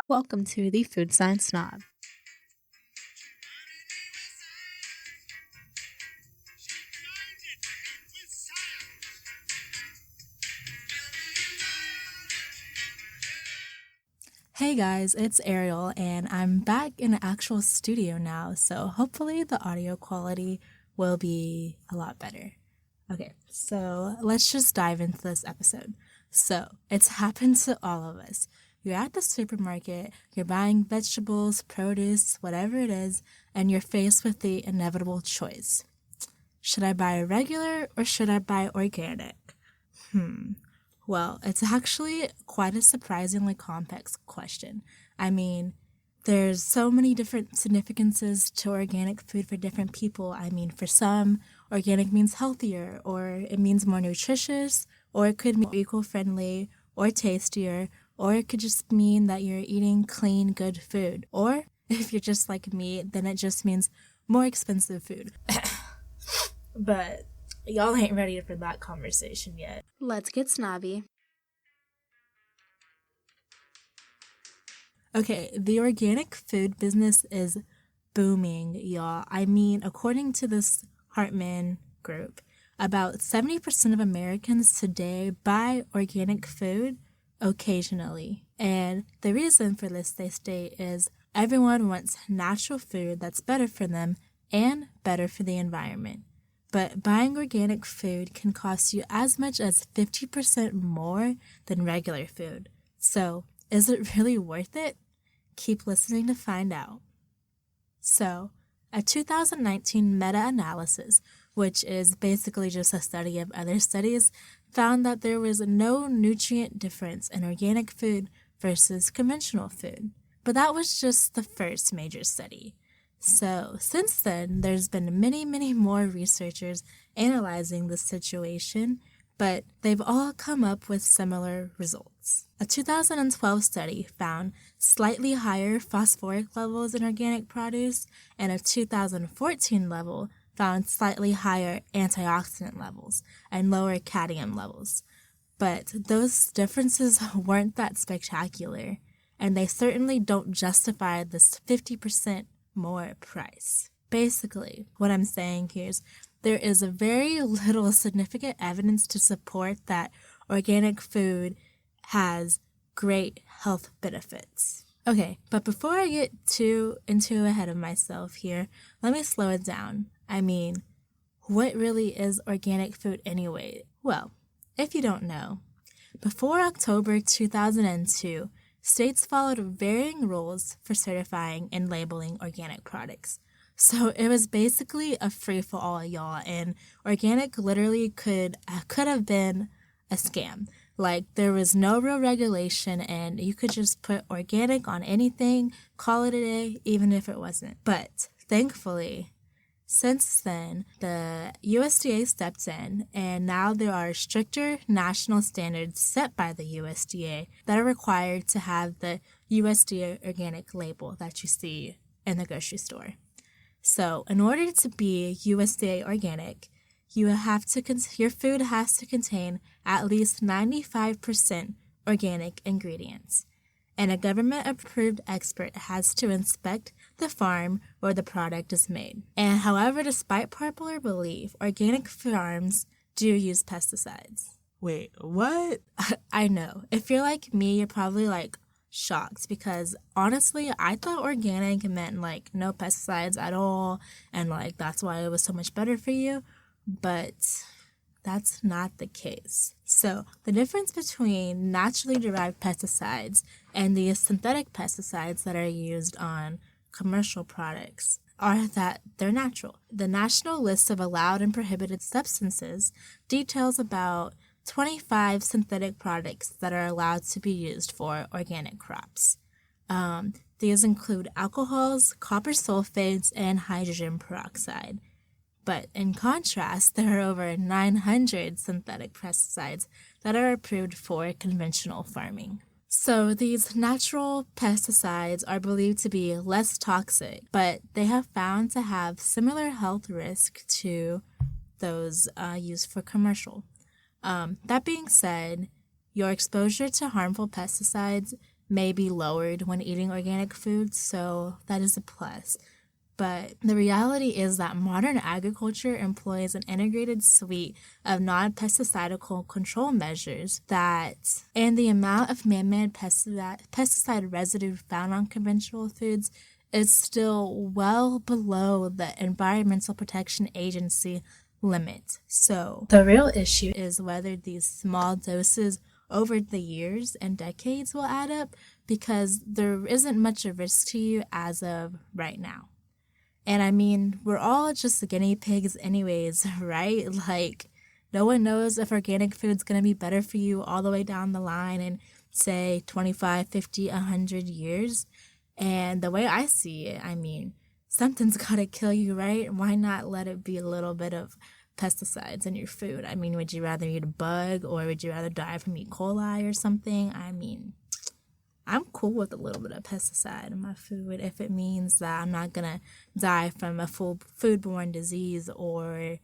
Welcome to the Food Science Snob. Hey guys, it's Ariel, and I'm back in an actual studio now, so hopefully the audio quality will be a lot better. Okay, so let's just dive into this episode. So, it's happened to all of us. You're at the supermarket, you're buying vegetables, produce, whatever it is, and you're faced with the inevitable choice. Should I buy regular or should I buy organic? Well, it's actually quite a surprisingly complex question. I mean, there's so many different significances to organic food for different people. I mean, for some, organic means healthier, or it means more nutritious, or it could mean eco-friendly, or tastier, or it could just mean that you're eating clean, good food. Or if you're just like me, then it just means more expensive food. But y'all ain't ready for that conversation yet. Let's get snobby. Okay, the organic food business is booming, y'all. I mean, according to this Hartman group, about 70% of Americans today buy organic food occasionally. And the reason for this, they state, is everyone wants natural food that's better for them and better for the environment. But buying organic food can cost you as much as 50% more than regular food. So, is it really worth it? Keep listening to find out. So, a 2019 meta-analysis, which is basically just a study of other studies, found that there was no nutrient difference in organic food versus conventional food. But that was just the first major study. So, since then, there's been many more researchers analyzing the situation, but they've all come up with similar results. A 2012 study found slightly higher phosphoric levels in organic produce, and a 2014 level found slightly higher antioxidant levels and lower cadmium levels. But those differences weren't that spectacular, and they certainly don't justify this 50% more price. Basically, what I'm saying here is there is very little significant evidence to support that organic food has great health benefits. Okay, but before I get too ahead of myself here, let me slow it down. I mean, what really is organic food anyway? Well, if you don't know, before October 2002, states followed varying rules for certifying and labeling organic products. So it was basically a free-for-all, y'all, and organic literally could have been a scam. Like, there was no real regulation, and you could just put organic on anything, call it a day, even if it wasn't. But thankfully, since then, the USDA stepped in, and now there are stricter national standards set by the USDA that are required to have the USDA organic label that you see in the grocery store. So, in order to be USDA organic, your food has to contain at least 95% organic ingredients, and a government-approved expert has to inspect the farm where the product is made. And however, despite popular belief, organic farms do use pesticides. Wait, what? I know. If you're like me, you're probably like shocked because honestly, I thought organic meant like no pesticides at all, and like that's why it was so much better for you. But that's not the case. So the difference between naturally derived pesticides and the synthetic pesticides that are used on commercial products are that they're natural. The National List of Allowed and Prohibited Substances details about 25 synthetic products that are allowed to be used for organic crops. These include alcohols, copper sulfates, and hydrogen peroxide. But in contrast, there are over 900 synthetic pesticides that are approved for conventional farming. So these natural pesticides are believed to be less toxic, but they have found to have similar health risk to those used for commercial. That being said, your exposure to harmful pesticides may be lowered when eating organic foods, so that is a plus. But the reality is that modern agriculture employs an integrated suite of non-pesticidical control measures and the amount of man-made pesticide residue found on conventional foods is still well below the Environmental Protection Agency limit. So the real issue is whether these small doses over the years and decades will add up, because there isn't much of risk to you as of right now. And I mean, we're all just guinea pigs anyways, right? Like, no one knows if organic food's going to be better for you all the way down the line in, say, 25, 50, 100 years. And the way I see it, I mean, something's got to kill you, right? Why not let it be a little bit of pesticides in your food? I mean, would you rather eat a bug, or would you rather die from E. coli or something? I mean, I'm cool with a little bit of pesticide in my food if it means that I'm not going to die from a full foodborne disease or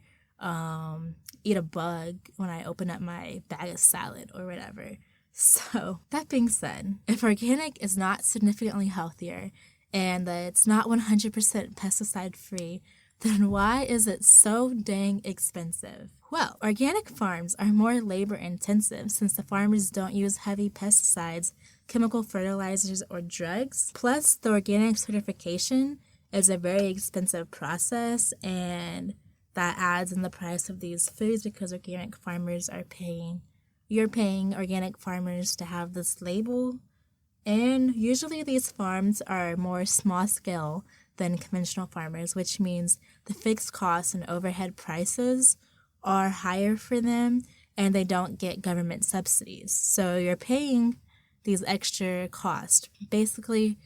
eat a bug when I open up my bag of salad or whatever. So that being said, if organic is not significantly healthier and that it's not 100% pesticide free, then why is it so dang expensive? Well, organic farms are more labor intensive since the farmers don't use heavy pesticides, chemical fertilizers, or drugs. Plus, the organic certification is a very expensive process, and that adds in the price of these foods because you're paying organic farmers to have this label. And usually these farms are more small scale than conventional farmers, which means the fixed costs and overhead prices are higher for them, and they don't get government subsidies. So you're paying these extra costs basically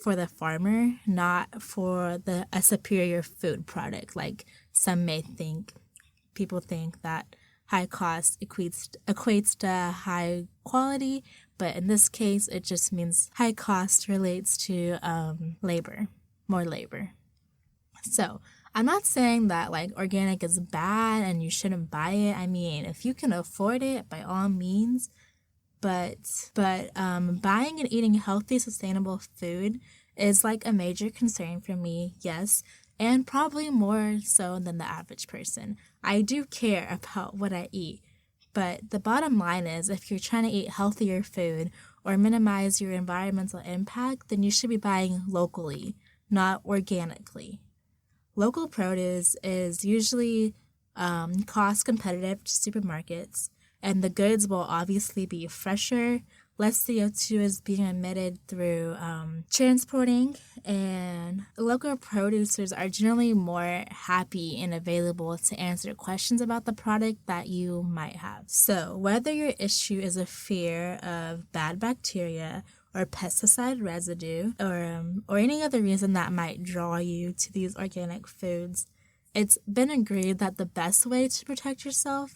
for the farmer, not for a superior food product. Like some may think, people think that high cost equates to high quality, but in this case, it just means high cost relates to more labor. So I'm not saying that like organic is bad and you shouldn't buy it. I mean, if you can afford it, by all means. But buying and eating healthy, sustainable food is like a major concern for me, yes, and probably more so than the average person. I do care about what I eat, but the bottom line is if you're trying to eat healthier food or minimize your environmental impact, then you should be buying locally, not organically. Local produce is usually cost competitive to supermarkets, and the goods will obviously be fresher. Less CO2 is being emitted through transporting, and local producers are generally more happy and available to answer questions about the product that you might have. So whether your issue is a fear of bad bacteria or pesticide residue or any other reason that might draw you to these organic foods, it's been agreed that the best way to protect yourself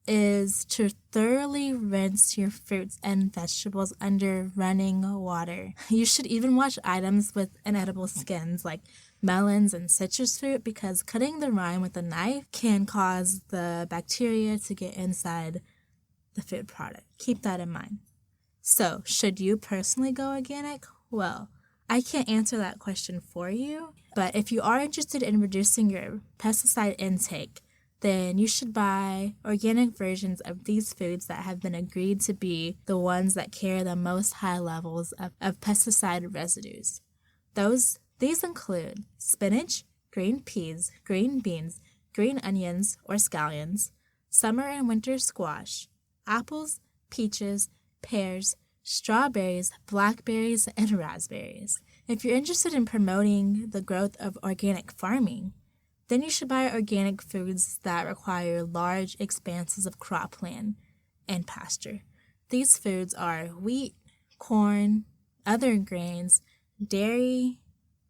is to thoroughly rinse your fruits and vegetables under running water. You should even wash items with inedible skins like melons and citrus fruit, because cutting the rind with a knife can cause the bacteria to get inside the food product. Keep that in mind. So, should you personally go organic? Well, I can't answer that question for you, but if you are interested in reducing your pesticide intake, then you should buy organic versions of these foods that have been agreed to be the ones that carry the most high levels of pesticide residues. These include spinach, green peas, green beans, green onions or scallions, summer and winter squash, apples, peaches, pears, strawberries, blackberries, and raspberries. If you're interested in promoting the growth of organic farming, then you should buy organic foods that require large expanses of cropland and pasture. These foods are wheat, corn, other grains, dairy,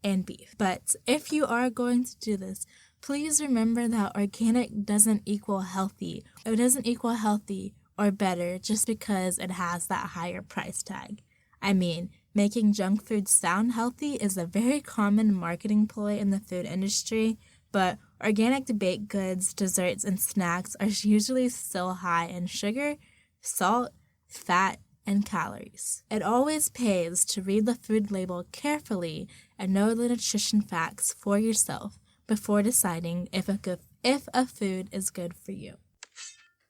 and beef. But if you are going to do this, please remember that organic doesn't equal healthy. It doesn't equal healthy or better just because it has that higher price tag. I mean, making junk food sound healthy is a very common marketing ploy in the food industry, but organic baked goods, desserts, and snacks are usually still high in sugar, salt, fat, and calories. It always pays to read the food label carefully and know the nutrition facts for yourself before deciding if a food is good for you.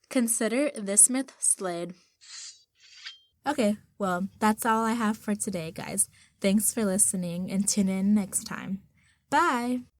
Consider this myth slid. Okay, well, that's all I have for today, guys. Thanks for listening and tune in next time. Bye!